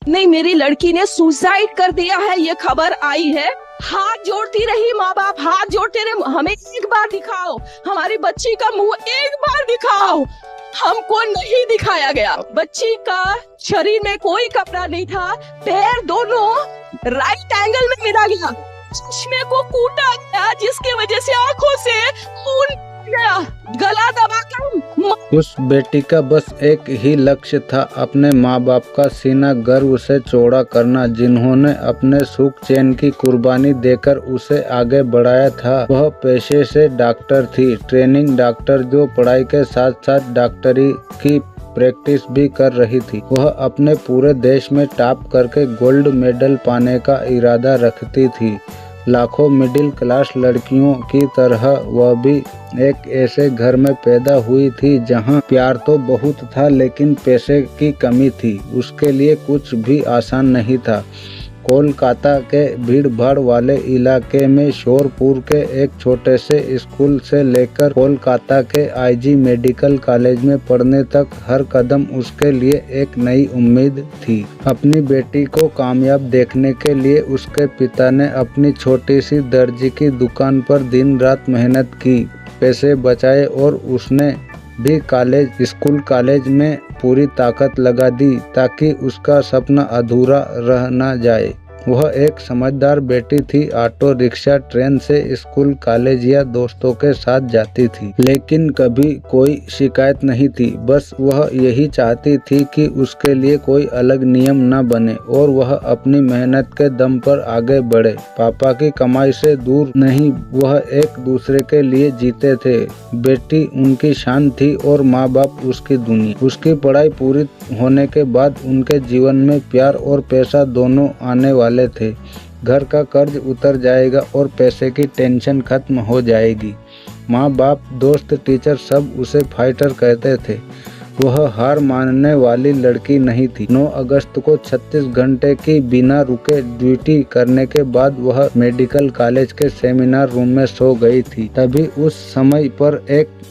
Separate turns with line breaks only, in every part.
नहीं, मेरी लड़की ने सुसाइड कर दिया है, ये खबर आई है। हाथ जोड़ती रही माँ बाप, हाथ जोड़ते रहे, हमें एक बार दिखाओ, हमारी बच्ची का मुंह एक बार दिखाओ। हमको नहीं दिखाया गया। बच्ची का शरीर में कोई कपड़ा नहीं था, पैर दोनों राइट एंगल में मिला गया, चश्मे को कूटा गया, जिसकी वजह से आंखों से खून गया, गला दबाकर।
उस बेटी का बस एक ही लक्ष्य था, अपने माँ बाप का सीना गर्व से चौड़ा करना, जिन्होंने अपने सुख चैन की कुर्बानी देकर उसे आगे बढ़ाया था। वह पेशे से डॉक्टर थी, ट्रेनिंग डॉक्टर, जो पढ़ाई के साथ साथ डॉक्टरी की प्रैक्टिस भी कर रही थी। वह अपने पूरे देश में टॉप करके गोल्ड मेडल पाने का इरादा रखती थी। लाखों मिडिल क्लास लड़कियों की तरह वह भी एक ऐसे घर में पैदा हुई थी जहां प्यार तो बहुत था लेकिन पैसे की कमी थी। उसके लिए कुछ भी आसान नहीं था। कोलकाता के भीड़ भाड़ वाले इलाके में शोरपुर के एक छोटे से स्कूल से लेकर कोलकाता के आईजी मेडिकल कॉलेज में पढ़ने तक हर कदम उसके लिए एक नई उम्मीद थी। अपनी बेटी को कामयाब देखने के लिए उसके पिता ने अपनी छोटी सी दर्जी की दुकान पर दिन रात मेहनत की, पैसे बचाए और उसने भी स्कूल कॉलेज में पूरी ताकत लगा दी ताकि उसका सपना अधूरा रह न जाए। वह एक समझदार बेटी थी, ऑटो रिक्शा ट्रेन से स्कूल कॉलेज या दोस्तों के साथ जाती थी, लेकिन कभी कोई शिकायत नहीं थी। बस वह यही चाहती थी कि उसके लिए कोई अलग नियम न बने और वह अपनी मेहनत के दम पर आगे बढ़े। पापा की कमाई से दूर नहीं, वह एक दूसरे के लिए जीते थे। बेटी उनकी शान थी और माँ बाप उसकी दुनिया। उसकी पढ़ाई पूरी होने के बाद उनके जीवन में प्यार और पैसा दोनों आने वाले थे। घर का कर्ज उतर जाएगा और पैसे की टेंशन खत्म हो जाएगी। माँ बाप, दोस्त, टीचर सब उसे फाइटर कहते थे। वह हार मानने वाली लड़की नहीं थी। 9 अगस्त को 36 घंटे की बिना रुके ड्यूटी करने के बाद वह मेडिकल कॉलेज के सेमिनार रूम में सो गई थी। तभी उस समय पर एक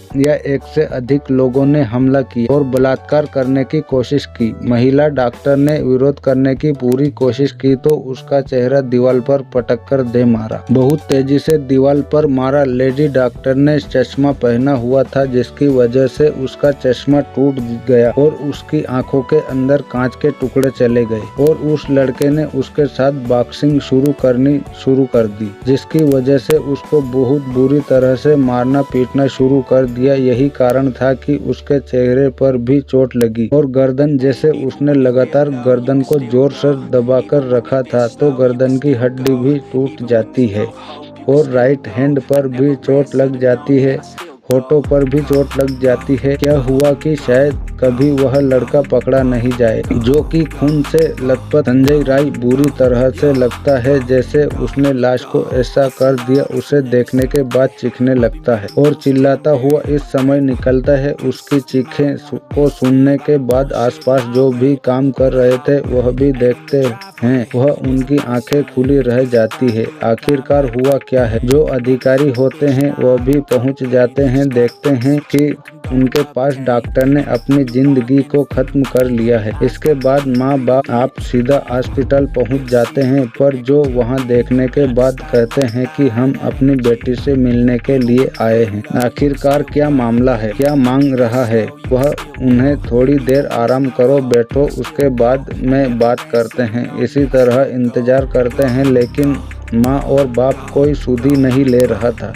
से अधिक लोगों ने हमला किया और बलात्कार करने की कोशिश की। महिला डॉक्टर ने विरोध करने की पूरी कोशिश की तो उसका चेहरा दीवार पर पटक कर दे मारा। बहुत तेजी से दीवार पर मारा। लेडी डॉक्टर ने चश्मा पहना हुआ था, जिसकी वजह से उसका चश्मा टूट गया और उसकी आंखों के अंदर कांच के टुकड़े चले गए और उस लड़के ने उसके साथ बॉक्सिंग शुरू कर दी, जिसकी वजह से उसको बहुत बुरी तरह से मारना पीटना शुरू कर दिया। यही कारण था कि उसके चेहरे पर भी चोट लगी और गर्दन, जैसे उसने लगातार गर्दन को जोर से दबाकर रखा था तो गर्दन की हड्डी भी टूट जाती है और राइट हैंड पर भी चोट लग जाती है, होठों पर भी चोट लग जाती है। क्या हुआ कि शायद कभी वह लड़का पकड़ा नहीं जाए, जो कि खून से लथपथ संजय राय बुरी तरह से लगता है जैसे उसने लाश को ऐसा कर दिया। उसे देखने के बाद चीखने लगता है और चिल्लाता हुआ इस समय निकलता है। उसकी चीखें को सुनने के बाद आसपास जो भी काम कर रहे थे वह भी देखते हैं। वह उनकी आंखें खुली रह जाती है। आखिरकार हुआ क्या है? जो अधिकारी होते हैं वह भी पहुंच जाते हैं, देखते हैं कि उनके पास डॉक्टर ने अपनी जिंदगी को खत्म कर लिया है। इसके बाद माँ बाप आप सीधा हॉस्पिटल पहुंच जाते हैं, पर जो वहां देखने के बाद कहते हैं कि हम अपनी बेटी से मिलने के लिए आए हैं। आखिरकार क्या मामला है, क्या मांग रहा है? वह उन्हें थोड़ी देर आराम करो, बैठो, उसके बाद में बात करते हैं। इसी तरह इंतजार करते हैं, लेकिन माँ और बाप कोई सुधि नहीं ले रहा था।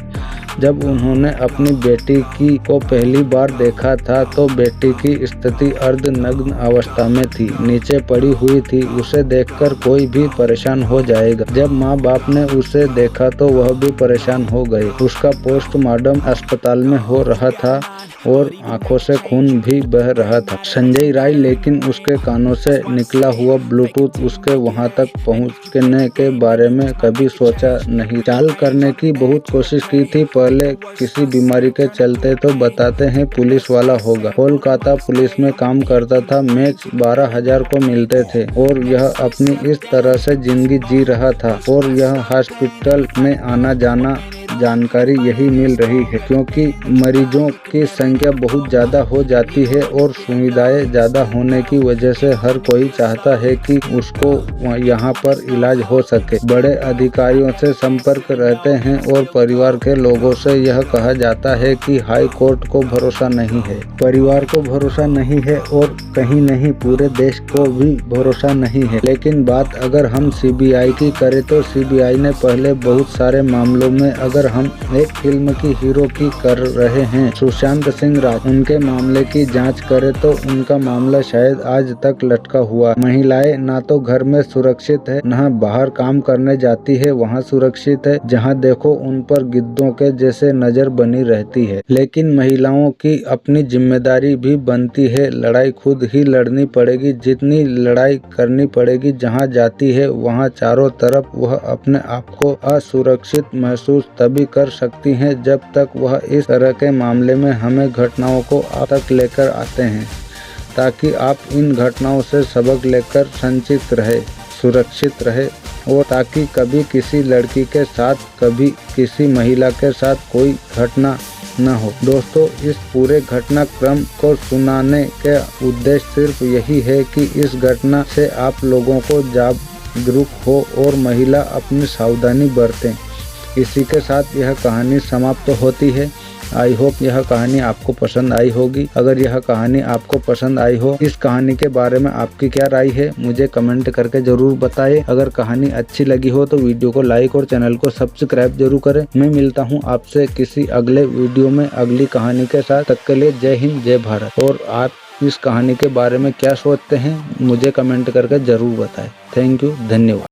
जब उन्होंने अपनी बेटी को पहली बार देखा था तो बेटी की स्थिति अर्धनग्न अवस्था में थी, नीचे पड़ी हुई थी। उसे देखकर कोई भी परेशान हो जाएगा। जब माँ बाप ने उसे देखा तो वह भी परेशान हो गए। उसका पोस्टमार्टम अस्पताल में हो रहा था और आंखों से खून भी बह रहा था। संजय राय, लेकिन उसके कानों से निकला हुआ ब्लूटूथ उसके वहां तक पहुंचने के बारे में कभी सोचा नहीं। चाल करने की बहुत कोशिश की थी। पहले किसी बीमारी के चलते तो बताते हैं पुलिस वाला होगा। कोलकाता पुलिस में काम करता था, मैच 12,000 को मिलते थे और यह अपनी इस तरह से जिंदगी जी रहा था और यह हॉस्पिटल में आना जाना जानकारी यही मिल रही है, क्योंकि मरीजों की संख्या बहुत ज़्यादा हो जाती है और सुविधाएं ज़्यादा होने की वजह से हर कोई चाहता है कि उसको यहाँ पर इलाज हो सके। बड़े अधिकारियों से संपर्क रहते हैं और परिवार के लोगों से यह कहा जाता है कि हाई कोर्ट को भरोसा नहीं है, परिवार को भरोसा नहीं है और कहीं नहीं पूरे देश को भी भरोसा नहीं है। लेकिन बात अगर हम सीबीआई की करें तो सीबीआई ने पहले बहुत सारे मामलों में, अगर हम एक फिल्म की हीरो की कर रहे हैं सुशांत सिंह राजपूत, उनके मामले की जांच करें तो उनका मामला शायद आज तक लटका हुआ। महिलाएं ना तो घर में सुरक्षित है, न बाहर काम करने जाती है वहाँ सुरक्षित है, जहाँ देखो उन पर गिद्धों के जैसे नजर बनी रहती है। लेकिन महिलाओं की अपनी जिम्मेदारी भी बनती है, लड़ाई खुद ही लड़नी पड़ेगी, जितनी लड़ाई करनी पड़ेगी। जहाँ जाती है वहाँ चारों तरफ वह अपने आप को असुरक्षित महसूस तभी कर सकती हैं जब तक वह इस तरह के मामले में हमें घटनाओं को आप तक लेकर आते हैं, ताकि आप इन घटनाओं से सबक लेकर संचित रहे, सुरक्षित रहे और ताकि कभी किसी लड़की के साथ, कभी किसी महिला के साथ कोई घटना न हो। दोस्तों, इस पूरे घटनाक्रम को सुनाने का उद्देश्य सिर्फ यही है कि इस घटना से आप लोगों को जागरूक हो और महिला अपनी सावधानी बरतें। इसी के साथ यह कहानी समाप्त होती है। आई होप यह कहानी आपको पसंद आई होगी। अगर यह कहानी आपको पसंद आई हो, इस कहानी के बारे में आपकी क्या राय है मुझे कमेंट करके जरूर बताएं। अगर कहानी अच्छी लगी हो तो वीडियो को लाइक और चैनल को सब्सक्राइब जरूर करें। मैं मिलता हूं आपसे किसी अगले वीडियो में अगली कहानी के साथ। तब के लिए जय हिंद, जय भारत। और आप इस कहानी के बारे में क्या सोचते हैं मुझे कमेंट करके जरूर बताएं। थैंक यू, धन्यवाद।